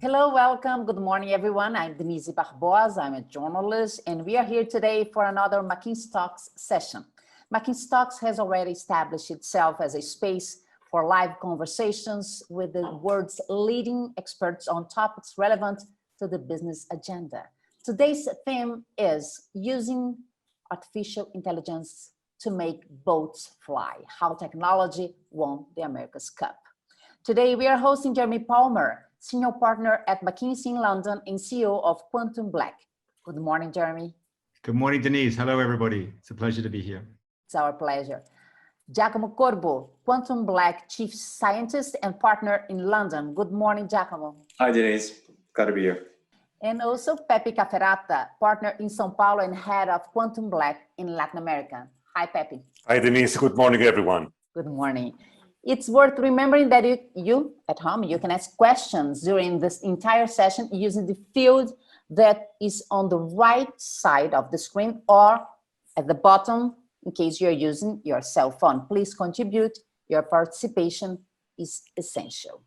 Hello, welcome. Good morning, everyone. I'm Denise Barbosa. I'm a journalist, and we are here today for another McKinsey Talks session. McKinsey Talks has already established itself as a space for live conversations with the world's leading experts on topics relevant to the business agenda. Today's theme is using artificial intelligence to make boats fly, how technology won the America's Cup. Today, we are hosting Jeremy Palmer, Senior Partner at McKinsey in London and CEO of QuantumBlack. Good morning, Jeremy. Good morning, Denise. Hello, everybody. It's a pleasure to be here. It's our pleasure. Jacomo Corbo, QuantumBlack Chief Scientist and Partner in London. Good morning, Jacomo. Hi, Denise. Glad to be here. And also Pepe, Partner in São Paulo and Head of QuantumBlack in Latin America. Hi, Pepe. Hi, Denise. Good morning, everyone. Good morning. It's worth remembering that you at home, you can ask questions during this entire session using the field that is on the right side of the screen or at the bottom in case you're using your cell phone. Please contribute. Your participation is essential.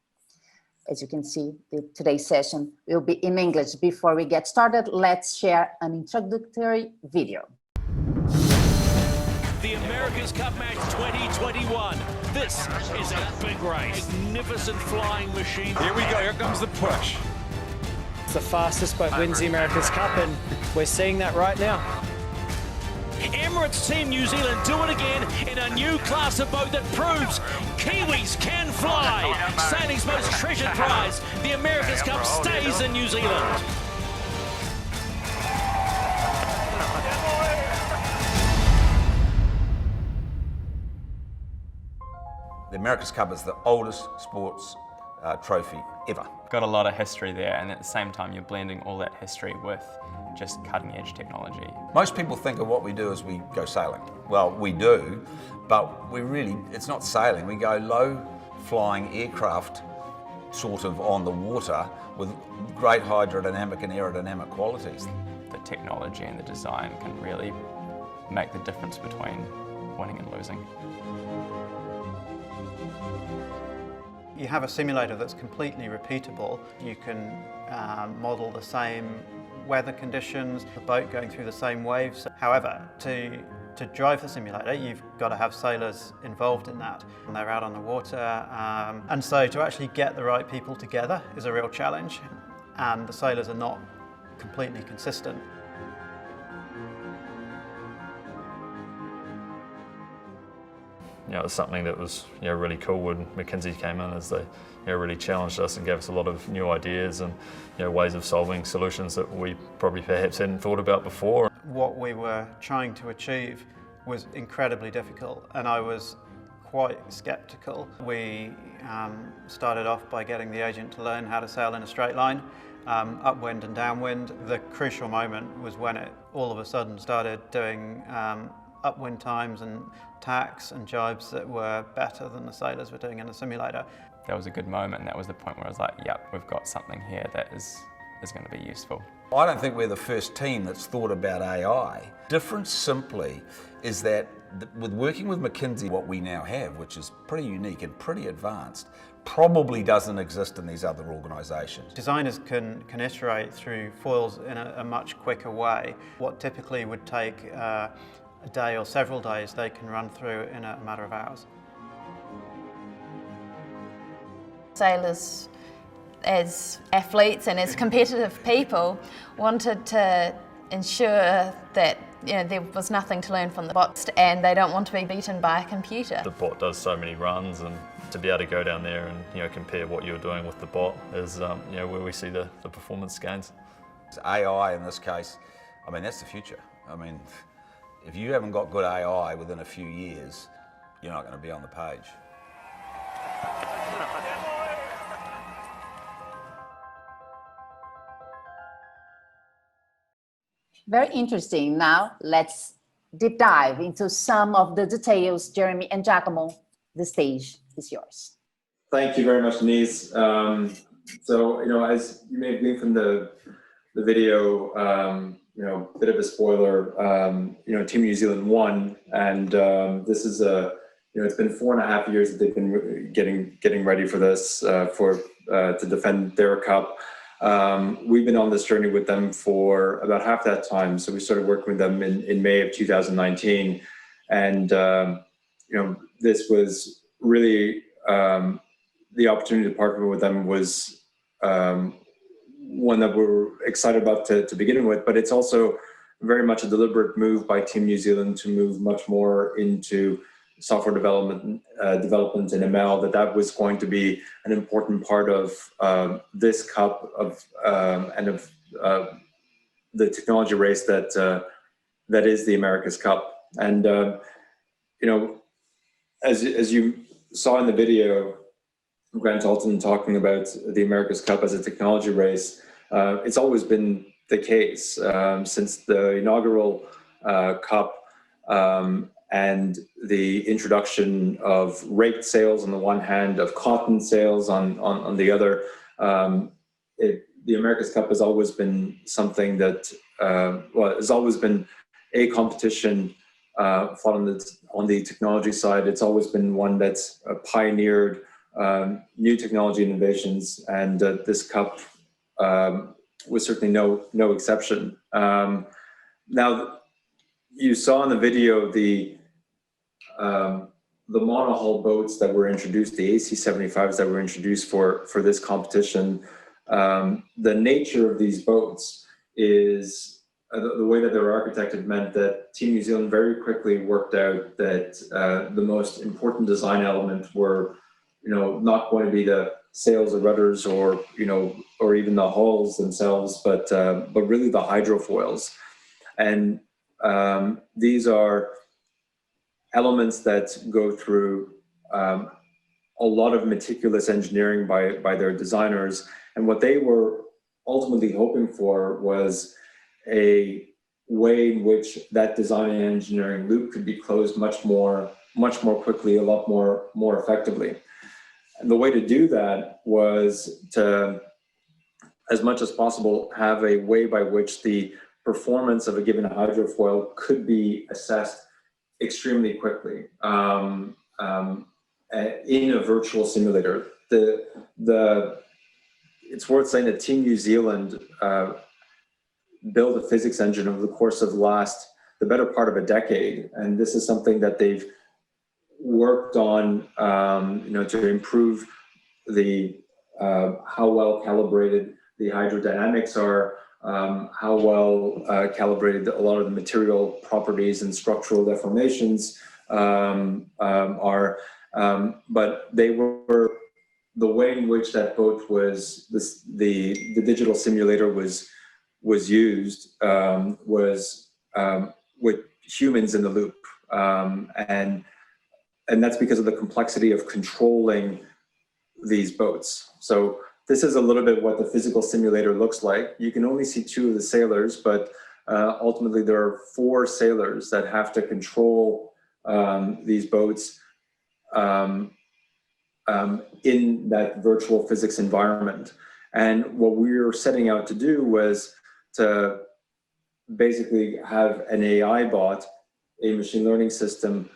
As you can see, today's session will be in English. Before we get started, let's share an introductory video. The America's Cup Match 2021. This is a big race. Magnificent flying machine. Here we go, here comes the push. It's the fastest boat wins the America's Cup, and we're seeing that right now. Emirates Team New Zealand do it again in a new class of boat that proves Kiwis can fly. Sailing's most treasured prize, the America's Cup stays in New Zealand. The America's Cup is the oldest sports trophy ever. Got a lot of history there, and at the same time you're blending all that history with just cutting edge technology. Most people think of what we do as we go sailing. Well, we do, but it's not sailing. We go low flying aircraft sort of on the water with great hydrodynamic and aerodynamic qualities. The technology and the design can really make the difference between winning and losing. You have a simulator that's completely repeatable. You can model the same weather conditions, the boat going through the same waves. However, to drive the simulator, you've got to have sailors involved in that. And they're out on the water, and so to actually get the right people together is a real challenge, and the sailors are not completely consistent. It was something that was really cool when McKinsey came in, as they really challenged us and gave us a lot of new ideas and ways of solving solutions that we probably perhaps hadn't thought about before. What we were trying to achieve was incredibly difficult, and I was quite skeptical. We started off by getting the agent to learn how to sail in a straight line, upwind and downwind. The crucial moment was when it all of a sudden started doing upwind times and tacks and jibes that were better than the sailors were doing in the simulator. That was a good moment, and that was the point where I was like, yep, we've got something here that is going to be useful. I don't think we're the first team that's thought about AI. Difference simply is that with working with McKinsey, what we now have, which is pretty unique and pretty advanced, probably doesn't exist in these other organisations. Designers can iterate through foils in a much quicker way. What typically would take a day or several days, they can run through in a matter of hours. Sailors, as athletes and as competitive people, wanted to ensure that there was nothing to learn from the bot, and they don't want to be beaten by a computer. The bot does so many runs, and to be able to go down there and compare what you're doing with the bot is where we see the performance gains. AI in this case, that's the future. If you haven't got good AI within a few years, you're not going to be on the page. Very interesting. Now, let's deep dive into some of the details. Jeremy and Jacomo, the stage is yours. Thank you very much, Denise. As you may have gleaned from the video, bit of a spoiler, Team New Zealand won, and this is it's been 4.5 years that they've been getting ready for this, to defend their cup. We've been on this journey with them for about half that time. So we started working with them in May of 2019. And, this was really, the opportunity to partner with them was one that we're excited about to begin with, but it's also very much a deliberate move by Team New Zealand to move much more into software development in ML, that was going to be an important part of this cup and of the technology race that is the America's Cup. And as you saw in the video, Grant Alton talking about the America's Cup as a technology race, it's always been the case since the inaugural Cup and the introduction of rake sales on the one hand, of cotton sales on the other. The America's Cup has always been something that, has always been a competition on the technology side. It's always been one that's pioneered new technology innovations, and this Cup was certainly no exception. Now, you saw in the video the monohull boats that were introduced, the AC-75s that were introduced for this competition. The nature of these boats is the way that they were architected meant that Team New Zealand very quickly worked out that the most important design elements were, not going to be the sails or rudders or even the hulls themselves, but really the hydrofoils. And these are elements that go through a lot of meticulous engineering by their designers. And what they were ultimately hoping for was a way in which that design and engineering loop could be closed much more quickly, a lot more effectively. And the way to do that was to, as much as possible, have a way by which the performance of a given hydrofoil could be assessed extremely quickly in a virtual simulator. It's worth saying that Team New Zealand built a physics engine over the course of the better part of a decade, and this is something that they've worked on, to improve the how well calibrated the hydrodynamics are, how well calibrated a lot of the material properties and structural deformations are, but they were, the way in which that boat was, the digital simulator was used was with humans in the loop, and that's because of the complexity of controlling these boats. So this is a little bit what the physical simulator looks like. You can only see 2 of the sailors, but ultimately there are 4 sailors that have to control these boats in that virtual physics environment. And what we were setting out to do was to basically have an AI bot, a machine learning system,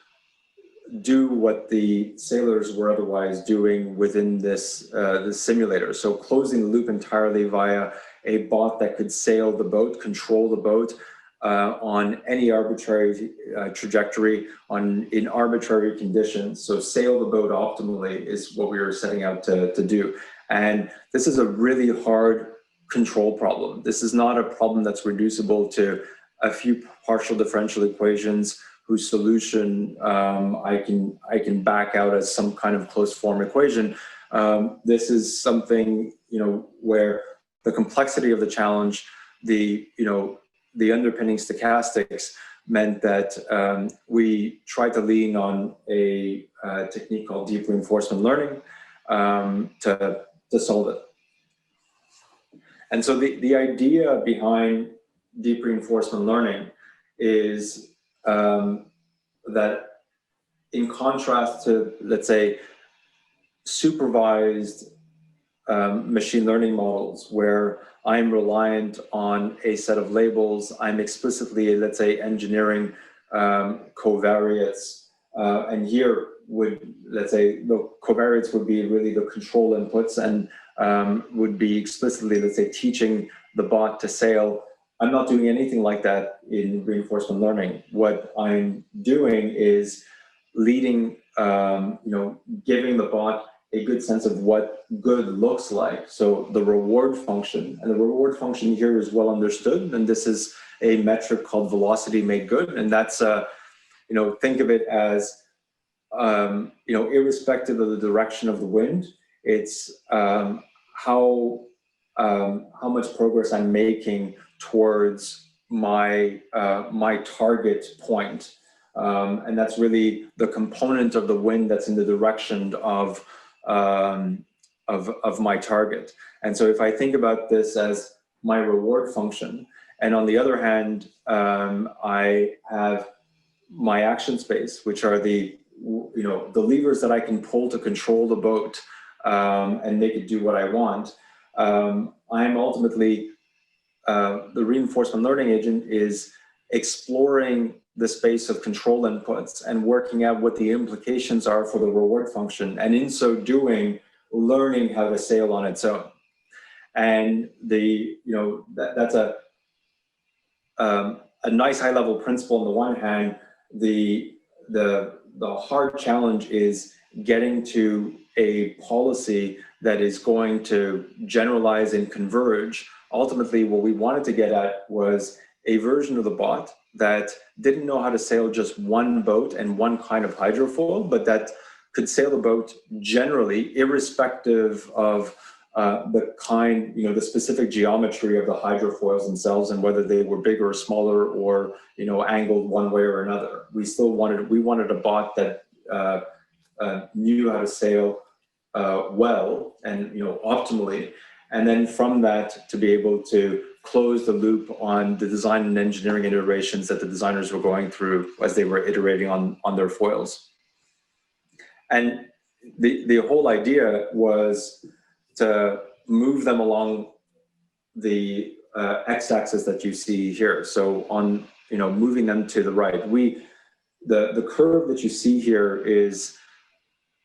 do what the sailors were otherwise doing within this simulator. So closing the loop entirely via a bot that could sail the boat, control the boat on any arbitrary trajectory, in arbitrary conditions. So sail the boat optimally is what we were setting out to do. And this is a really hard control problem. This is not a problem that's reducible to a few partial differential equations whose solution I can back out as some kind of closed form equation. This is something, where the complexity of the challenge, the underpinning stochastics meant that we tried to lean on a technique called deep reinforcement learning to solve it. And so the idea behind deep reinforcement learning is that, in contrast to, let's say, supervised machine learning models where I'm reliant on a set of labels, I'm explicitly, let's say, engineering covariates, and here would, let's say, the covariates would be really the control inputs, and would be explicitly, let's say, teaching the bot to sail. I'm not doing anything like that in reinforcement learning. What I'm doing is leading, giving the bot a good sense of what good looks like. So the reward function, and the reward function here is well understood, and this is a metric called velocity made good, and that's think of it as irrespective of the direction of the wind, it's how much progress I'm making towards my target point, and that's really the component of the wind that's in the direction of my target. And so if I think about this as my reward function, and on the other hand, I have my action space, which are the levers that I can pull to control the boat and make it do what I want. I'm ultimately, the reinforcement learning agent is exploring the space of control inputs and working out what the implications are for the reward function, and in so doing, learning how to sail on its own. And that's a nice high-level principle on the one hand. The hard challenge is getting to a policy that is going to generalize and converge. Ultimately, what we wanted to get at was a version of the bot that didn't know how to sail just one boat and one kind of hydrofoil, but that could sail the boat generally, irrespective of the kind, the specific geometry of the hydrofoils themselves and whether they were bigger or smaller or, angled one way or another. We wanted a bot that knew how to sail well and, optimally. And then from that, to be able to close the loop on the design and engineering iterations that the designers were going through as they were iterating on their foils. And the whole idea was to move them along the x-axis that you see here. So on, moving them to the right. The curve that you see here is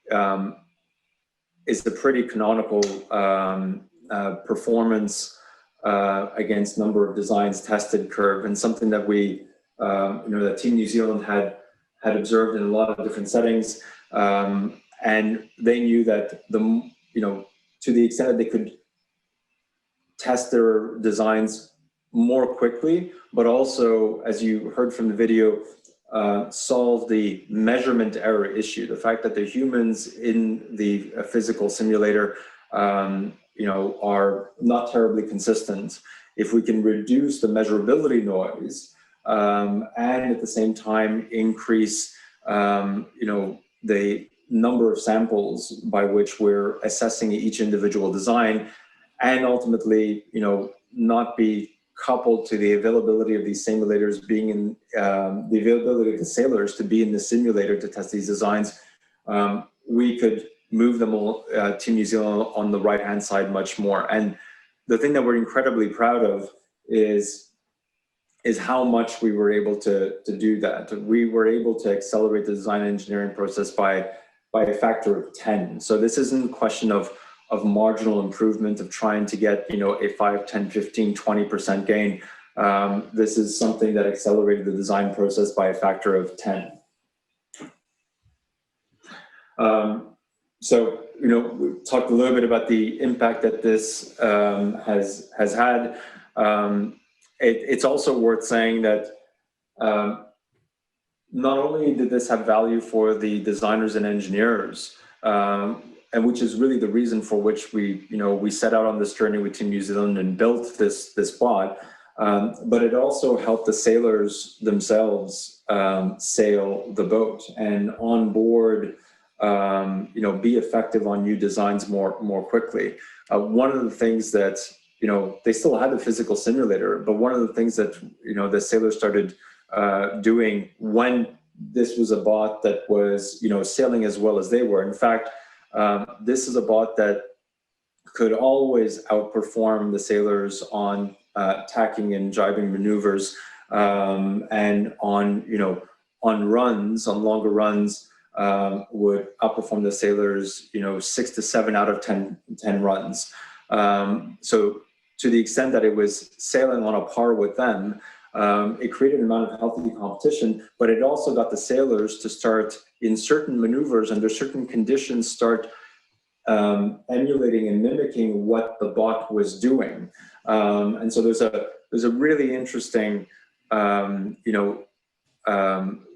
the pretty canonical performance against number of designs tested curve, and something that we, that Team New Zealand had observed in a lot of different settings, and they knew that to the extent that they could test their designs more quickly, but also, as you heard from the video, solve the measurement error issue. The fact that the humans in the physical simulator are not terribly consistent. If we can reduce the measurability noise and at the same time increase the number of samples by which we're assessing each individual design, and ultimately not be coupled to the availability of these simulators being in the availability of the sailors to be in the simulator to test these designs, we could move them all, Team New Zealand on the right-hand side much more. And the thing that we're incredibly proud of is how much we were able to do that. We were able to accelerate the design and engineering process by a factor of 10. So this isn't a question of marginal improvement, of trying to get a 5, 10, 15, 20% gain. This is something that accelerated the design process by a factor of 10. So, we talked a little bit about the impact that this has had. It's also worth saying that not only did this have value for the designers and engineers, and which is really the reason for which we set out on this journey with Team New Zealand and built this bot, but it also helped the sailors themselves sail the boat and on board, be effective on new designs more quickly. One of the things that, they still had a physical simulator, but one of the things that, the sailors started doing when this was a bot that was, sailing as well as they were. In fact, this is a bot that could always outperform the sailors on tacking and jibing maneuvers, and on, on runs, on longer runs, would outperform the sailors, 6 to 7 out of 10 runs. So to the extent that it was sailing on a par with them, it created an amount of healthy competition, but it also got the sailors to start, in certain maneuvers, under certain conditions, start emulating and mimicking what the bot was doing. And so there's a really interesting,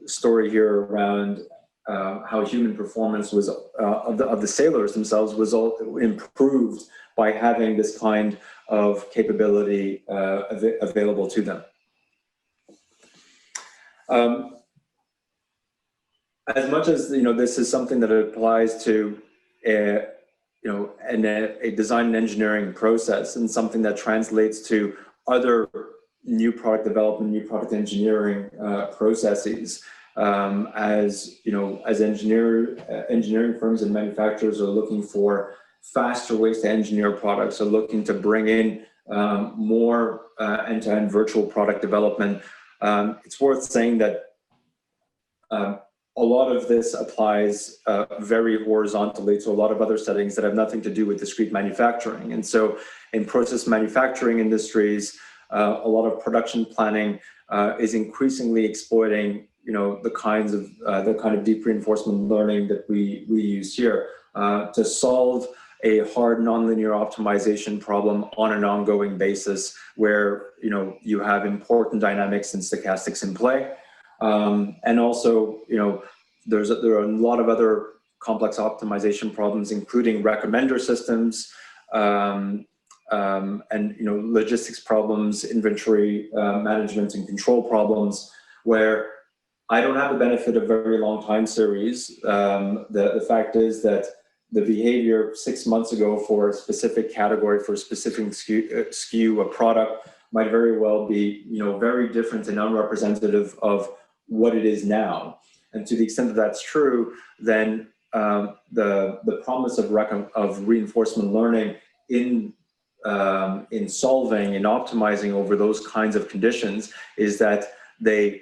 story here around how human performance was of the sailors themselves was all improved by having this kind of capability available to them. As much as this is something that applies to a design and engineering process, and something that translates to other new product development, new product engineering processes, as engineering firms and manufacturers are looking for faster ways to engineer products, are looking to bring in more end-to-end virtual product development. It's worth saying that a lot of this applies very horizontally to a lot of other settings that have nothing to do with discrete manufacturing. And so in process manufacturing industries, a lot of production planning is increasingly exploiting the kind of deep reinforcement learning that we use here to solve a hard nonlinear optimization problem on an ongoing basis, where you have important dynamics and stochastics in play. And also, there are a lot of other complex optimization problems, including recommender systems, and logistics problems, inventory management and control problems, where I don't have the benefit of very long time series. The fact is that the behavior 6 months ago for a specific category, for a specific SKU, a product, might very well be very different and unrepresentative of what it is now. And to the extent that that's true, then the promise of reinforcement learning in solving and optimizing over those kinds of conditions is that they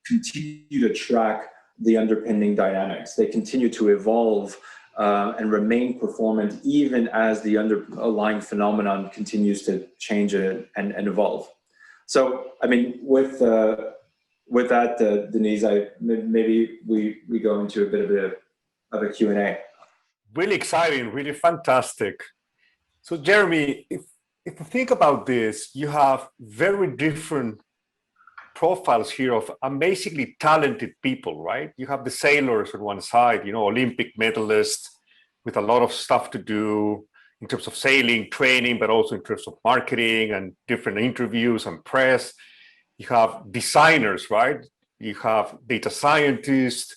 continue to track the underpinning dynamics. They continue to evolve and remain performant even as the underlying phenomenon continues to change and evolve. So, I mean, with that, Denise, maybe we go into a bit of a Q&A. Really exciting, really fantastic. So, Jeremy, if you think about this, you have very different profiles here of amazingly talented people, right? You have the sailors on one side, Olympic medalists with a lot of stuff to do in terms of sailing, training, but also in terms of marketing and different interviews and press. You have designers, right? You have data scientists,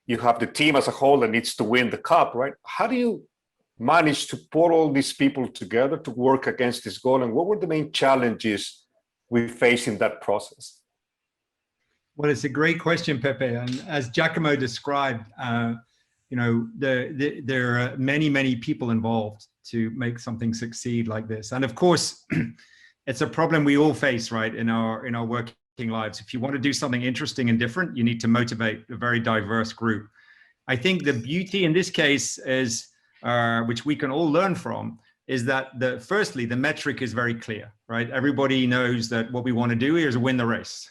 you have the team as a whole that needs to win the cup, right? How do you manage to put all these people together to work against this goal? And what were the main challenges we face in that process? Well, it's a great question, Pepe. And as Jacomo described, there are many people involved to make something succeed like this. And of course, it's a problem we all face, right, in our working lives. If you want to do something interesting and different, you need to motivate a very diverse group. I think the beauty in this case is, which we can all learn from, is that firstly, the metric is very clear, right? Everybody knows that what we want to do here is win the race.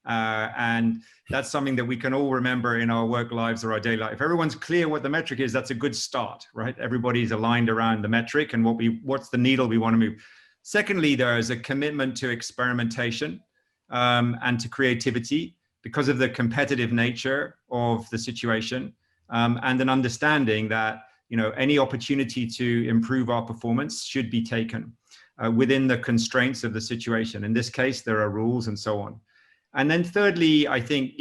And that's something that we can all remember in our work lives or our daily life. If everyone's clear what the metric is, that's a good start, right? Everybody's aligned around the metric and what's the needle we want to move. Secondly, there is a commitment to experimentation and to creativity because of the competitive nature of the situation, and an understanding that any opportunity to improve our performance should be taken within the constraints of the situation. In this case, there are rules and so on. And then thirdly, I think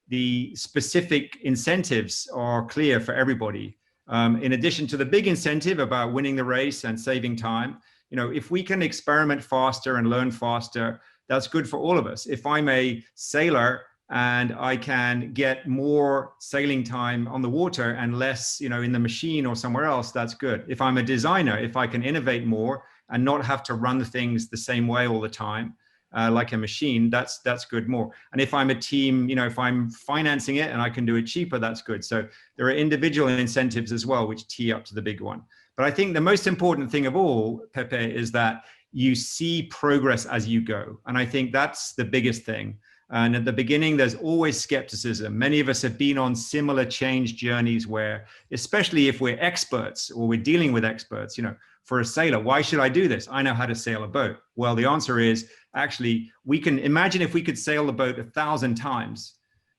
the specific incentives are clear for everybody. In addition to the big incentive about winning the race and saving time, if we can experiment faster and learn faster, that's good for all of us. If I'm a sailor and I can get more sailing time on the water and less, in the machine or somewhere else, that's good. If I'm a designer, if I can innovate more and not have to run things the same way all the time, like a machine, that's good more. And if I'm a team, if I'm financing it and I can do it cheaper, that's good. So there are individual incentives as well, which tee up to the big one. But I think the most important thing of all, Pepe, is that you see progress as you go. And I think that's the biggest thing. And at the beginning, there's always skepticism. Many of us have been on similar change journeys where, especially if we're experts or we're dealing with experts, for a sailor, why should I do this? I know how to sail a boat. Well, the answer is actually, we can imagine if we could sail the boat 1,000 times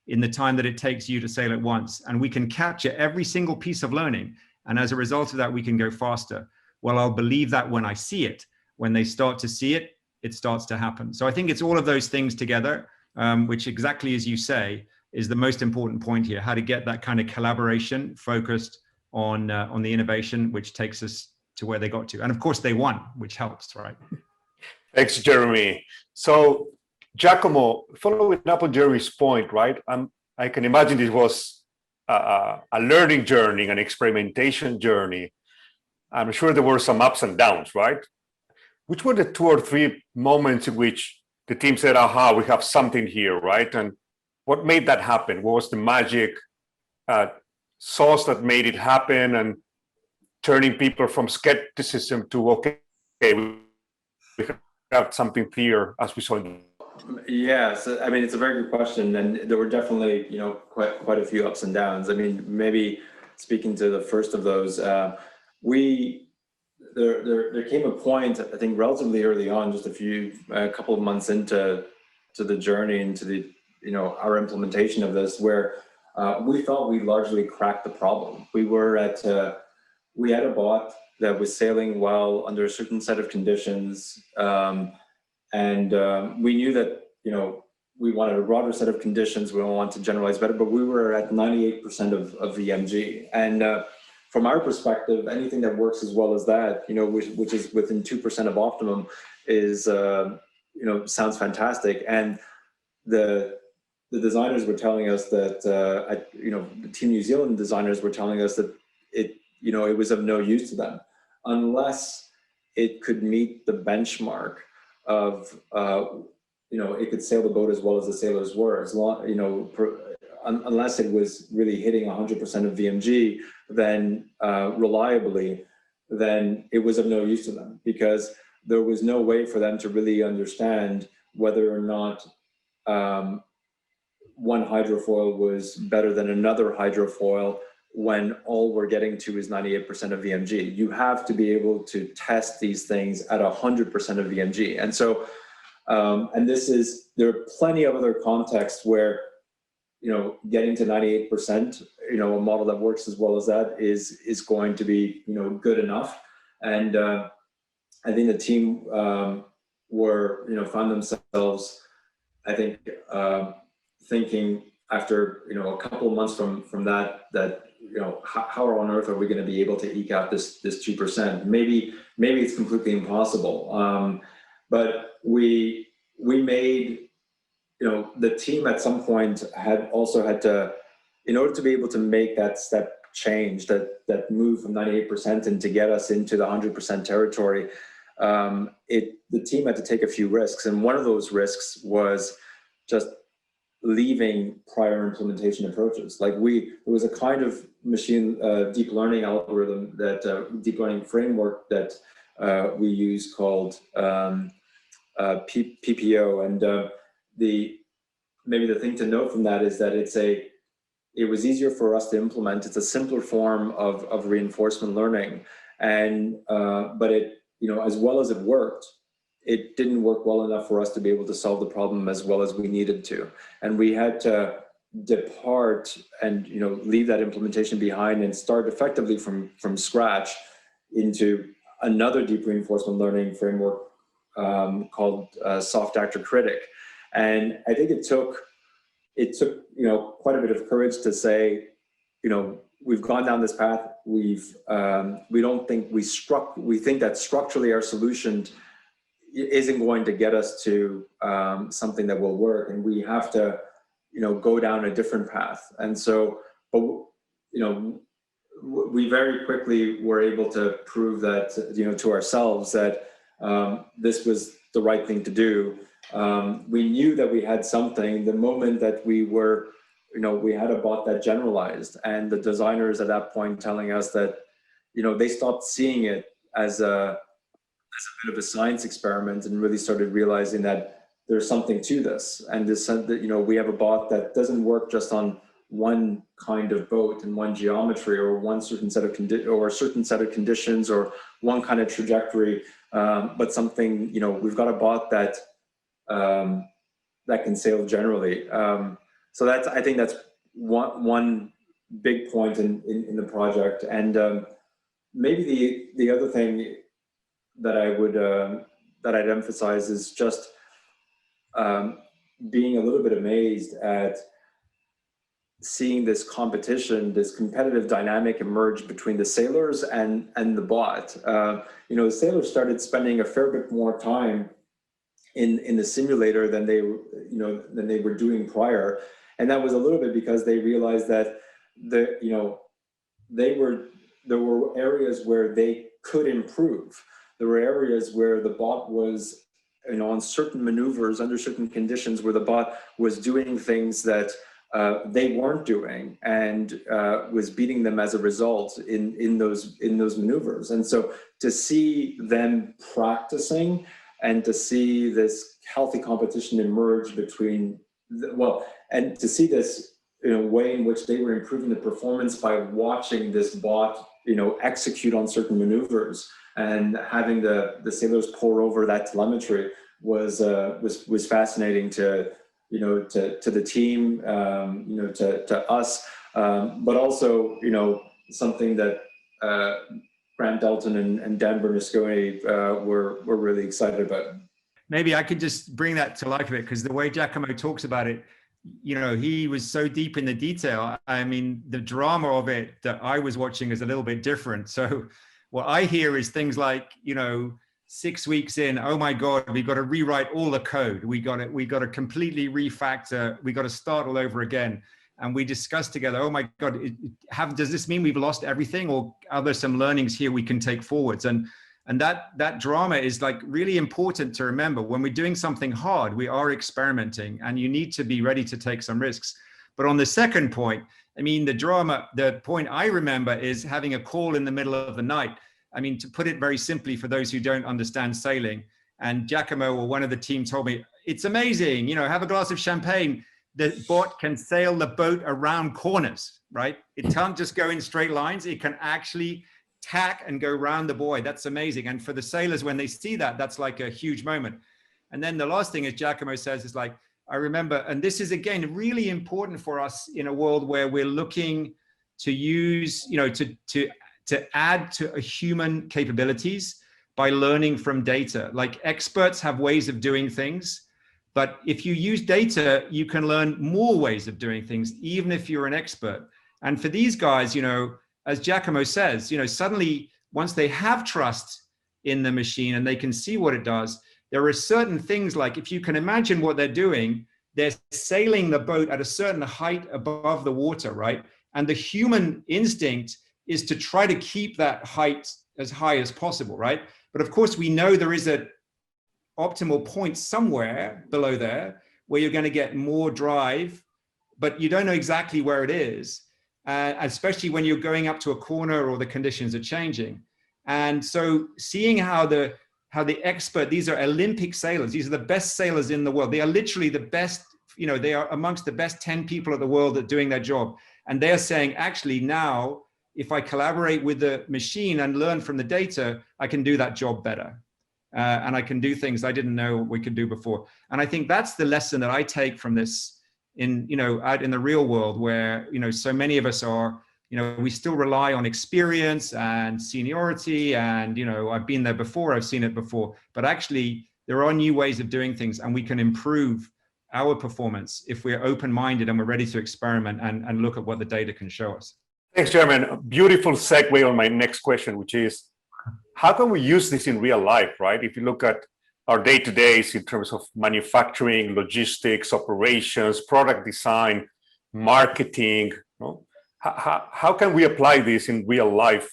in the time that it takes you to sail it once, and we can capture every single piece of learning. And as a result of that, we can go faster. Well, I'll believe that when I see it. When they start to see it, it starts to happen. So I think it's all of those things together, which exactly as you say, is the most important point here, how to get that kind of collaboration focused on the innovation, which takes us to where they got to. And of course they won, which helps, right? Thanks, Jeremy. So Jacomo, following up on Jeremy's point, right? I can imagine this was a learning journey, an experimentation journey. I'm sure there were some ups and downs, right? Which were the 2 or 3 moments in which the team said, aha, we have something here, right? And what made that happen? What was the magic sauce that made it happen and turning people from skepticism to, okay, we have something clear as we saw? Yes, I mean, it's a very good question. And there were definitely, quite a few ups and downs. I mean, maybe speaking to the first of those, there came a point, I think relatively early on, just a couple of months into the journey, into the, our implementation of this, where we thought we largely cracked the problem. We had a bot that was sailing well under a certain set of conditions. And we knew that, we wanted a broader set of conditions. We don't want to generalize better, but we were at 98% of VMG. And from our perspective, anything that works as well as that, which is within 2% of optimum, is, sounds fantastic. And the designers were telling us that, the Team New Zealand designers were telling us that it was of no use to them unless it could meet the benchmark of, it could sail the boat as well as the sailors were, as long, unless it was really hitting 100% of VMG, then reliably, then it was of no use to them, because there was no way for them to really understand whether or not one hydrofoil was better than another hydrofoil when all we're getting to is 98% of VMG. You have to be able to test these things at 100% of VMG. And so, there are plenty of other contexts where, getting to 98%, a model that works as well as that is going to be, good enough. And I think the team found themselves, I think, thinking after, a couple of months from that, how on earth are we going to be able to eke out this 2%? Maybe it's completely impossible. But we made, the team at some point had to, in order to be able to make that step change, that move from 98% and to get us into the 100% territory, the team had to take a few risks. And one of those risks was just leaving prior implementation approaches. Like it was a kind of machine deep learning algorithm, deep learning framework that we use called PPO. And maybe the thing to note from that is that it was easier for us to implement. It's a simpler form of reinforcement learning. And, but it, as well as it worked, it didn't work well enough for us to be able to solve the problem as well as we needed to. And we had to depart and, leave that implementation behind and start effectively from scratch into another deep reinforcement learning framework called Soft Actor Critic. And I think it took quite a bit of courage to say, we've gone down this path. We think that structurally our solution isn't going to get us to something that will work, and we have to, go down a different path. And so, but we very quickly were able to prove that, to ourselves that this was the right thing to do. We knew that we had something the moment that we were, we had a bot that generalized, and the designers at that point telling us that, they stopped seeing it as a bit of a science experiment and really started realizing that there's something to this. And this, we have a bot that doesn't work just on one kind of boat and one geometry or one certain set of conditions or one kind of trajectory, but something, we've got a bot that that can sail generally. So I think that's one big point in the project. And maybe the other thing that I'd emphasize is just being a little bit amazed at seeing this competition, this competitive dynamic emerge between the sailors and the bot. The sailors started spending a fair bit more time in the simulator than they were doing prior, and that was a little bit because they realized that there were areas where they could improve. There were areas where the bot was, on certain maneuvers, under certain conditions, where the bot was doing things that they weren't doing, and was beating them as a result in those maneuvers. And so to see them practicing and to see this healthy competition emerge between, and to see this way in which they were improving the performance by watching this bot, execute on certain maneuvers, and having the sailors pour over that telemetry was fascinating to the team, to us, but also, something that Grant Dalton and Dan Bernasconi were really excited about. Maybe I could just bring that to life a bit, because the way Jacomo talks about it, he was so deep in the detail. I mean, the drama of it that I was watching is a little bit different. So what I hear is things like, 6 weeks in, oh my God, we've got to rewrite all the code. We got to completely refactor. We got to start all over again. And we discussed together, oh my God, does this mean we've lost everything, or are there some learnings here we can take forwards? And that drama is like really important to remember. When we're doing something hard, we are experimenting, and you need to be ready to take some risks. But on the second point, I mean, the point I remember is having a call in the middle of the night. I mean, to put it very simply for those who don't understand sailing, and Jacomo or one of the team told me, it's amazing, have a glass of champagne. The bot can sail the boat around corners, right? It can't just go in straight lines. It can actually tack and go around the buoy. That's amazing. And for the sailors, when they see that, that's like a huge moment. And then the last thing, as Jacomo says, is like, I remember, and this is again really important for us in a world where we're looking to use, to add to a human capabilities by learning from data. Like, experts have ways of doing things, but if you use data, you can learn more ways of doing things, even if you're an expert. And for these guys, as Jacomo says, suddenly once they have trust in the machine and they can see what it does, there are certain things, like if you can imagine what they're doing, they're sailing the boat at a certain height above the water, right? And the human instinct is to try to keep that height as high as possible, right? But of course, we know there is an optimal point somewhere below there where you're going to get more drive, but you don't know exactly where it is, especially when you're going up to a corner or the conditions are changing. And so seeing how the expert, these are Olympic sailors, these are the best sailors in the world. They are literally the best, they are amongst the best 10 people at the world at doing their job. And they're saying, actually now, if I collaborate with the machine and learn from the data, I can do that job better. And I can do things I didn't know we could do before. And I think that's the lesson that I take from this out in the real world, where, so many of us are, we still rely on experience and seniority. And, I've been there before, I've seen it before, but actually there are new ways of doing things, and we can improve our performance if we're open-minded and we're ready to experiment and look at what the data can show us. Thanks, Chairman. A beautiful segue on my next question, which is, how can we use this in real life, right? If you look at our day-to-days in terms of manufacturing, logistics, operations, product design, marketing, how can we apply this in real life?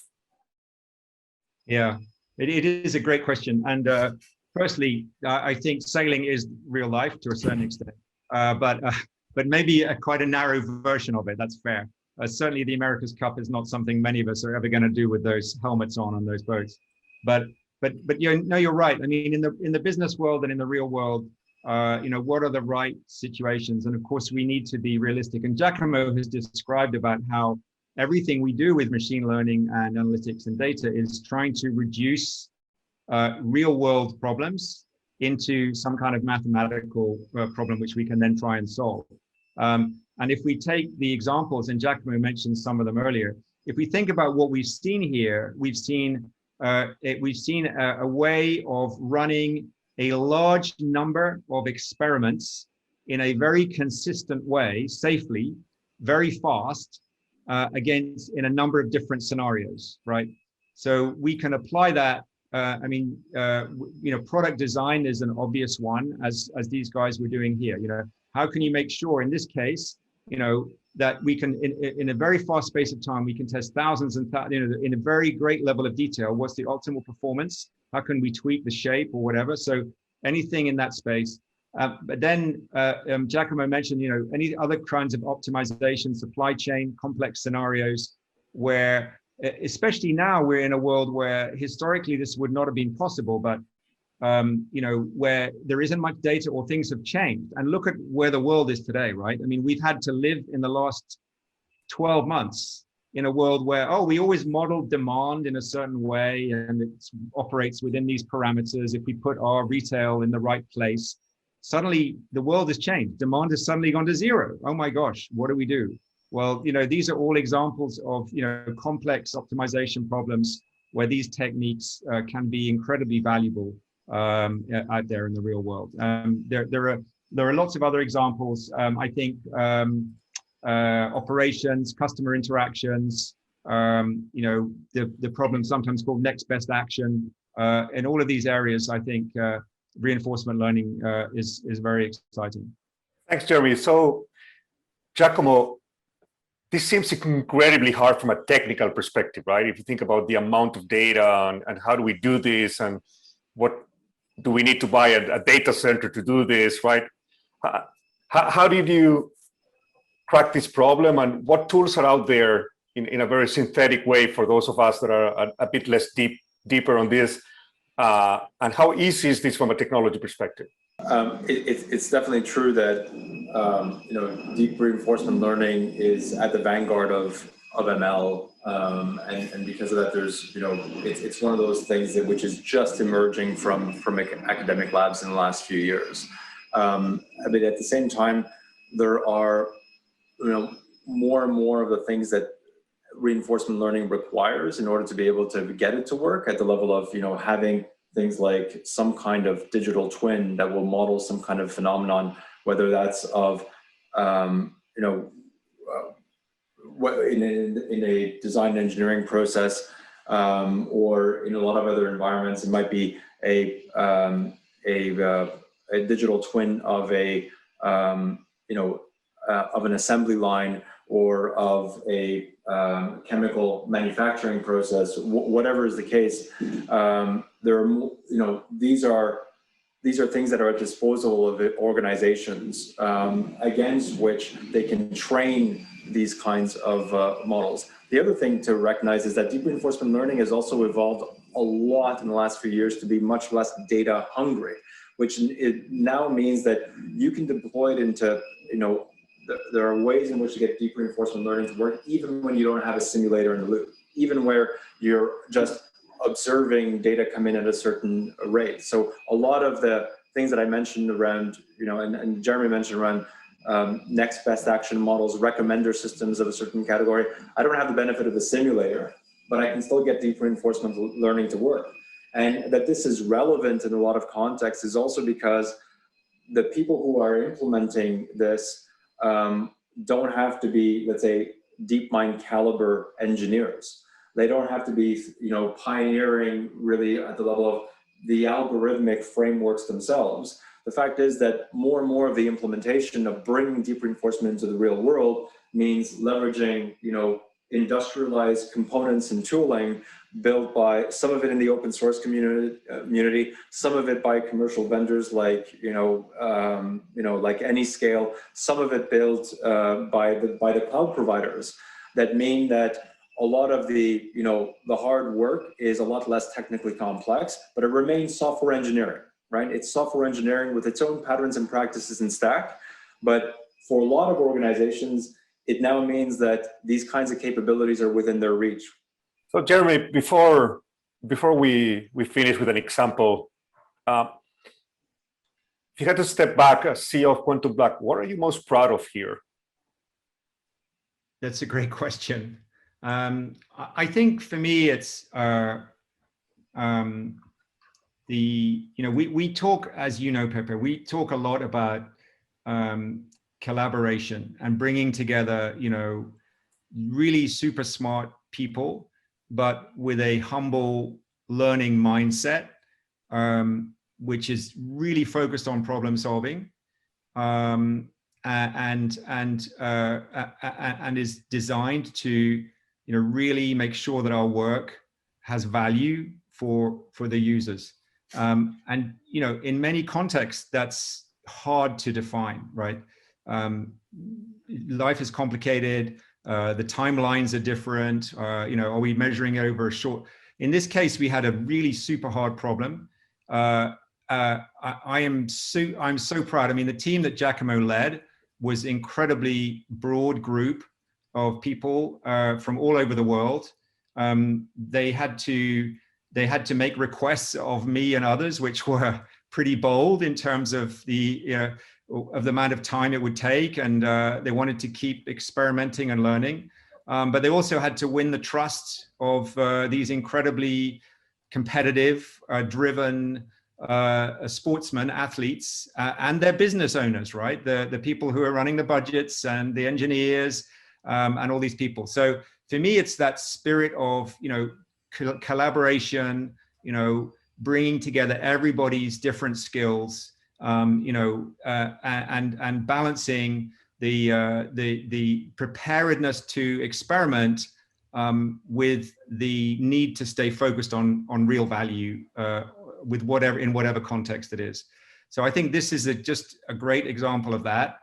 Yeah, it is a great question. And firstly, I think sailing is real life to a certain extent, but maybe quite a narrow version of it. That's fair. Certainly, the America's Cup is not something many of us are ever going to do with those helmets on those boats. But you're right. I mean, in the business world and in the real world, what are the right situations? And of course, we need to be realistic. And Jacomo has described about how everything we do with machine learning and analytics and data is trying to reduce real world problems into some kind of mathematical problem, which we can then try and solve. And if we take the examples, and Jacomo mentioned some of them earlier, if we think about what we've seen here, we've seen a way of running a large number of experiments in a very consistent way, safely, very fast, in a number of different scenarios, right? So we can apply that. Product design is an obvious one, as these guys were doing here. How can you make sure in this case, that we can, in a very fast space of time, we can test thousands and in a very great level of detail, what's the optimal performance? How can we tweak the shape or whatever? So anything in that space. But then Jacomo mentioned, any other kinds of optimization, supply chain, complex scenarios, where, especially now, we're in a world where historically this would not have been possible, but where there isn't much data or things have changed. And look at where the world is today, right? I mean, we've had to live in the last 12 months in a world where, we always modeled demand in a certain way, and it operates within these parameters. If we put our retail in the right place, suddenly the world has changed. Demand has suddenly gone to zero. Oh my gosh, what do we do? Well, these are all examples of, complex optimization problems where these techniques can be incredibly valuable out there in the real world. There are lots of other examples. I think operations, customer interactions, the problem sometimes called next best action. In all of these areas, I think reinforcement learning is very exciting. Thanks, Jeremy. So, Jacomo, this seems incredibly hard from a technical perspective, right? If you think about the amount of data and how do we do this, and what do we need to buy a data center to do this, right? How did you crack this problem, and what tools are out there in a very synthetic way for those of us that are a bit less deeper on this? And how easy is this from a technology perspective? It's definitely true that deep reinforcement learning is at the vanguard of ML, and because of that, there's it's one of those things which is just emerging from academic labs in the last few years. At the same time, there are more and more of the things that reinforcement learning requires in order to be able to get it to work at the level of having things like some kind of digital twin that will model some kind of phenomenon, whether that's of in a design engineering process, or in a lot of other environments. It might be a digital twin of of an assembly line, or of a chemical manufacturing process. Whatever is the case, there are these are things that are at disposal of organizations, against which they can train these kinds of models. The other thing to recognize is that deep reinforcement learning has also evolved a lot in the last few years to be much less data hungry, which it now means that you can deploy it into, there are ways in which to get deep reinforcement learning to work even when you don't have a simulator in the loop, even where you're just observing data come in at a certain rate. So a lot of the things that I mentioned around, and Jeremy mentioned around next best action models, recommender systems of a certain category, I don't have the benefit of the simulator, but I can still get deep reinforcement learning to work. And that this is relevant in a lot of contexts is also because the people who are implementing this don't have to be, let's say, DeepMind caliber engineers. They don't have to be, pioneering really at the level of the algorithmic frameworks themselves. The fact is that more and more of the implementation of bringing deep reinforcement into the real world means leveraging, industrialized components and tooling built by, some of it in the open source community, some of it by commercial vendors like, like Anyscale, some of it built by the cloud providers, that mean that a lot of the, the hard work is a lot less technically complex, but it remains software engineering, right? It's software engineering with its own patterns and practices and stack. But for a lot of organizations, it now means that these kinds of capabilities are within their reach. So Jeremy, before we finish with an example, if you had to step back as CEO of QuantumBlack, what are you most proud of here? That's a great question. I think for me, it's we talk, as you know, Pepe, we talk a lot about collaboration and bringing together, really super smart people, but with a humble learning mindset, which is really focused on problem solving, and is designed to, really make sure that our work has value for the users. And in many contexts, that's hard to define, right? Life is complicated. The timelines are different. Are we measuring over a short? In this case, we had a really super hard problem. I'm so proud. I mean, the team that Jacomo led was incredibly broad group of people from all over the world. They had to make requests of me and others, which were pretty bold in terms of the amount of time it would take, and they wanted to keep experimenting and learning. But they also had to win the trust of these incredibly competitive, driven sportsmen, athletes, and their business owners, right? The people who are running the budgets and the engineers and all these people. So for me, it's that spirit of, collaboration, bringing together everybody's different skills, and balancing the preparedness to experiment with the need to stay focused on real value with whatever context it is. So I think this is just a great example of that,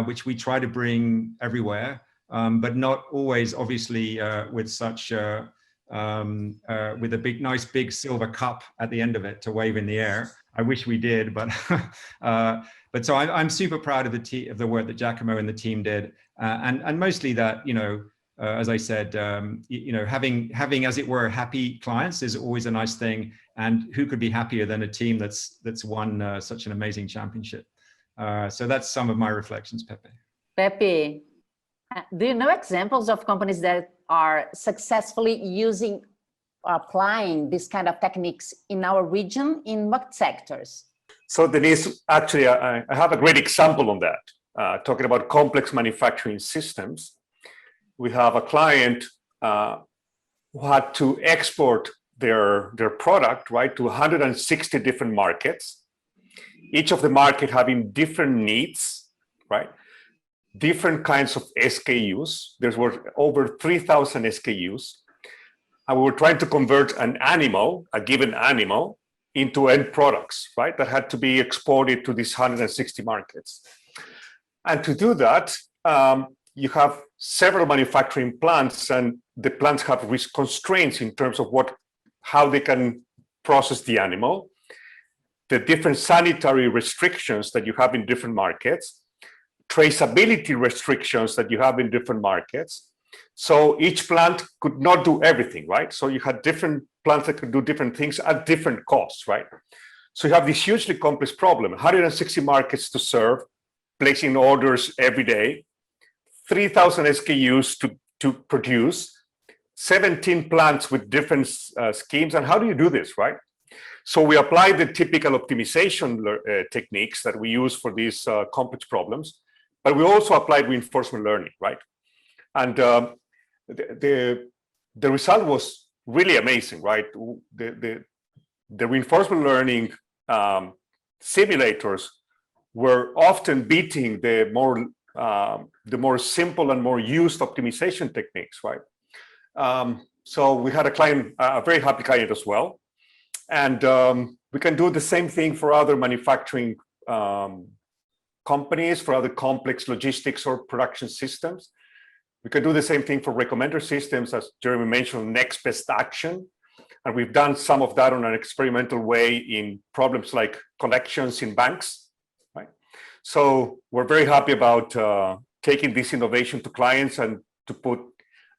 which we try to bring everywhere, but not always, obviously, with such with a nice big silver cup at the end of it to wave in the air. I wish we did, but so I'm super proud of the work that Jacomo and the team did, and mostly that, as I said, having, as it were, happy clients is always a nice thing, and who could be happier than a team that's won such an amazing championship? So that's some of my reflections, Pepe. Pepe, do you know examples of companies that are successfully applying this kind of techniques in our region? In what sectors? So Denise, actually, I have a great example on that. Talking about complex manufacturing systems, we have a client who had to export their product, right, to 160 different markets, each of the market having different needs, right? Different kinds of SKUs. There were over 3,000 SKUs. And we were trying to convert a given animal, into end products, right? That had to be exported to these 160 markets. And to do that, you have several manufacturing plants, and the plants have constraints in terms of how they can process the animal, the different sanitary restrictions that you have in different markets, traceability restrictions that you have in different markets. So each plant could not do everything, right? So you had different plants that could do different things at different costs, right? So you have this hugely complex problem, 160 markets to serve, placing orders every day, 3,000 SKUs to produce, 17 plants with different schemes. And how do you do this, right? So we apply the typical optimization techniques that we use for these complex problems, but we also applied reinforcement learning, right? And the result was really amazing, right? The reinforcement learning simulators were often beating the more simple and more used optimization techniques, right? So we had a client, a very happy client as well. And we can do the same thing for other manufacturing companies, for other complex logistics or production systems. We can do the same thing for recommender systems, as Jeremy mentioned, next best action. And we've done some of that on an experimental way in problems like collections in banks, right? So we're very happy about taking this innovation to clients and to put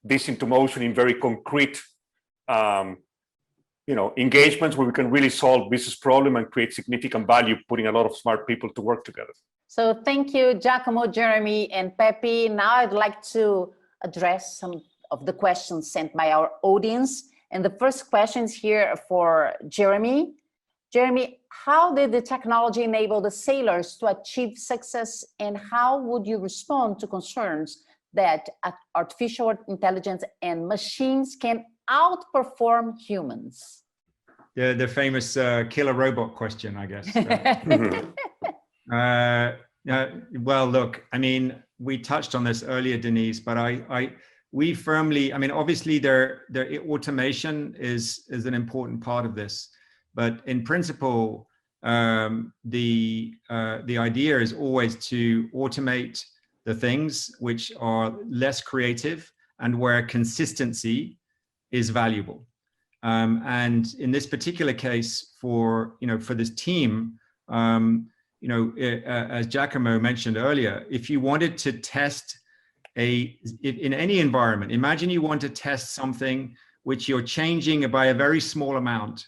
this into motion in very concrete engagements where we can really solve business problem and create significant value, putting a lot of smart people to work together. So thank you, Jacomo, Jeremy, and Pepe. Now I'd like to address some of the questions sent by our audience. And the first question is here for Jeremy. Jeremy, how did the technology enable the sailors to achieve success, and how would you respond to concerns that artificial intelligence and machines can outperform humans? The famous killer robot question, I guess. Well, look, I mean, we touched on this earlier, Denise, but we firmly, I mean, obviously automation is an important part of this, but in principle, the idea is always to automate the things which are less creative and where consistency is valuable. And in this particular case, for this team, as Jacomo mentioned earlier, if you wanted to test in any environment, imagine you want to test something which you're changing by a very small amount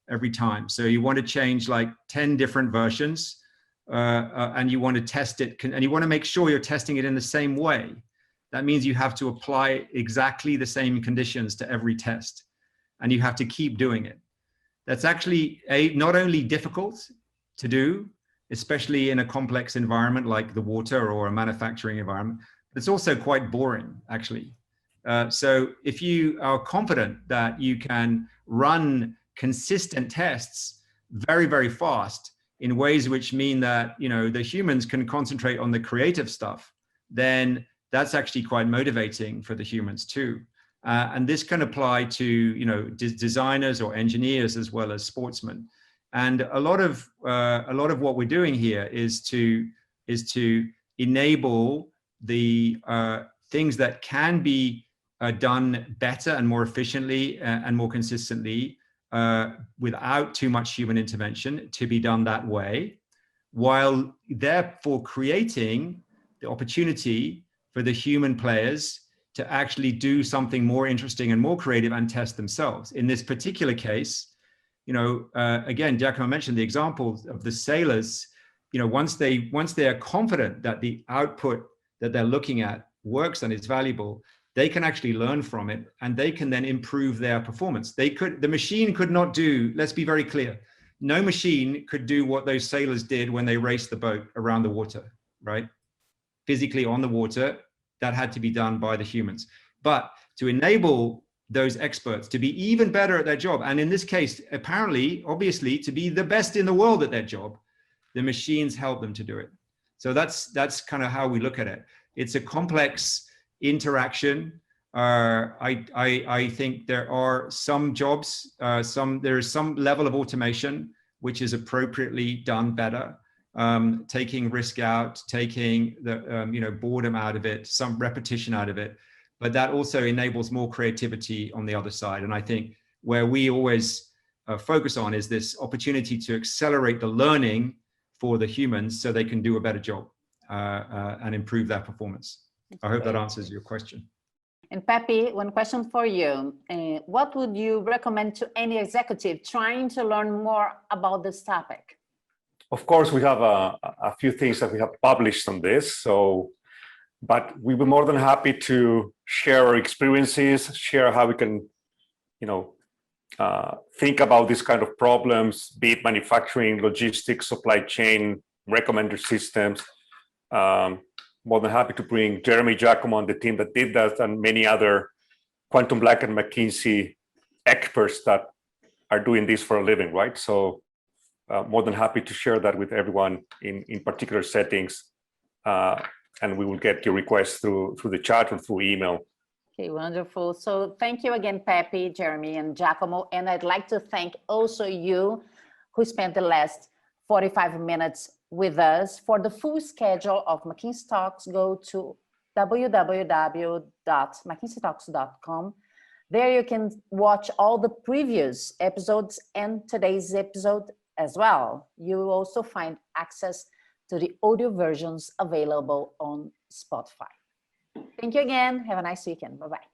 every time. So you want to change like 10 different versions and you want to test it, and you want to make sure you're testing it in the same way. That means you have to apply exactly the same conditions to every test, and you have to keep doing it. That's actually not only difficult to do, especially in a complex environment like the water or a manufacturing environment, but it's also quite boring, actually. So if you are confident that you can run consistent tests very, very fast in ways which mean that the humans can concentrate on the creative stuff, then that's actually quite motivating for the humans too. And this can apply to designers or engineers as well as sportsmen. And a lot of what we're doing here is to enable the things that can be done better and more efficiently and more consistently without too much human intervention to be done that way, while therefore creating the opportunity for the human players to actually do something more interesting and more creative and test themselves. In this particular case, again, Jacomo mentioned the example of the sailors. Once they are confident that the output that they're looking at works and is valuable, they can actually learn from it, and they can then improve their performance. The machine could not do, let's be very clear, no machine could do what those sailors did when they raced the boat around the water, right? Physically on the water, that had to be done by the humans. But to enable those experts to be even better at their job, and in this case, apparently, obviously, to be the best in the world at their job, the machines help them to do it. So that's kind of how we look at it. It's a complex interaction. I think there are some jobs, there is some level of automation which is appropriately done better, taking risk out, taking the boredom out of it, some repetition out of it, but that also enables more creativity on the other side. And I think where we always focus on is this opportunity to accelerate the learning for the humans so they can do a better job and improve their performance. I hope that answers your question. And Pepe, one question for you. What would you recommend to any executive trying to learn more about this topic? Of course, we have a few things that we have published on this. But we'd be more than happy to share our experiences, share how we can, think about these kind of problems, be it manufacturing, logistics, supply chain, recommender systems. More than happy to bring Jeremy, Jacomo, and the team that did that, and many other QuantumBlack and McKinsey experts that are doing this for a living, right? So more than happy to share that with everyone in particular settings. And we will get your requests through the chat or through email. Okay, wonderful. So thank you again, Pepe, Jeremy, and Jacomo. And I'd like to thank also you who spent the last 45 minutes with us. For the full schedule of McKinsey Talks, go to www.mckinseytalks.com. There you can watch all the previous episodes and today's episode as well. You will also find access to the audio versions available on Spotify. Thank you again. Have a nice weekend. Bye-bye.